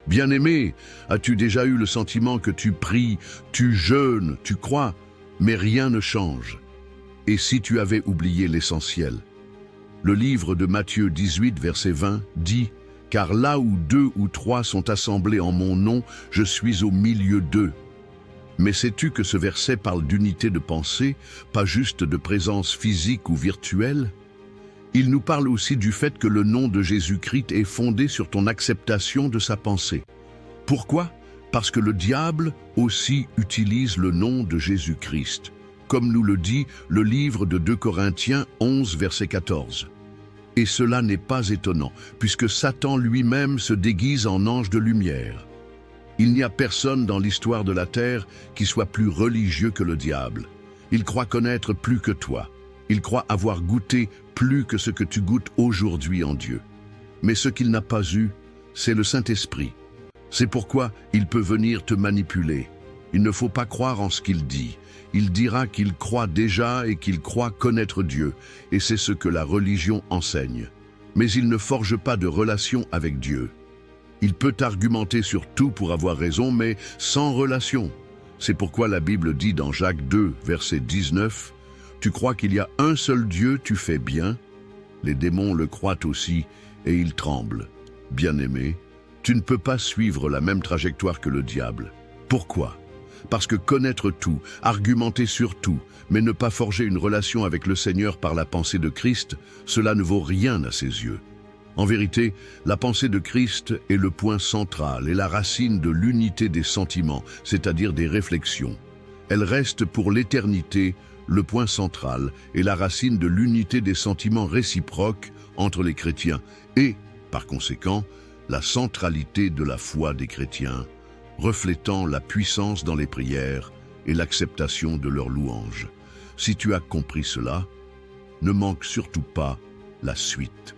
Bien-aimé, as-tu déjà eu le sentiment que tu pries, tu jeûnes, tu crois, mais rien ne change? Et si tu avais oublié l'essentiel? Le livre de Matthieu 18, verset 20 dit « Car là où 2 ou 3 sont assemblés en mon nom, je suis au milieu d'eux. » Mais sais-tu que ce verset parle d'unité de pensée, pas juste de présence physique ou virtuelle? Il nous parle aussi du fait que le nom de Jésus-Christ est fondé sur ton acceptation de sa pensée. Pourquoi? Parce que le diable aussi utilise le nom de Jésus-Christ, comme nous le dit le livre de 2 Corinthiens 11, verset 14. Et cela n'est pas étonnant, puisque Satan lui-même se déguise en ange de lumière. Il n'y a personne dans l'histoire de la terre qui soit plus religieux que le diable. Il croit connaître plus que toi. Il croit avoir goûté plus que ce que tu goûtes aujourd'hui en Dieu. Mais ce qu'il n'a pas eu, c'est le Saint-Esprit. C'est pourquoi il peut venir te manipuler. Il ne faut pas croire en ce qu'il dit. Il dira qu'il croit déjà et qu'il croit connaître Dieu, et c'est ce que la religion enseigne. Mais il ne forge pas de relation avec Dieu. Il peut argumenter sur tout pour avoir raison, mais sans relation. C'est pourquoi la Bible dit dans Jacques 2, verset 19, « Tu crois qu'il y a un seul Dieu, tu fais bien. Les démons le croient aussi, et ils tremblent. Bien-aimé, tu ne peux pas suivre la même trajectoire que le diable. Pourquoi? Parce que connaître tout, argumenter sur tout, mais ne pas forger une relation avec le Seigneur par la pensée de Christ, cela ne vaut rien à ses yeux. En vérité, la pensée de Christ est le point central et la racine de l'unité des sentiments, c'est-à-dire des réflexions. Elle reste pour l'éternité le point central et la racine de l'unité des sentiments réciproques entre les chrétiens et, par conséquent, la centralité de la foi des chrétiens, reflétant la puissance dans les prières et l'acceptation de leurs louanges. Si tu as compris cela, ne manque surtout pas la suite.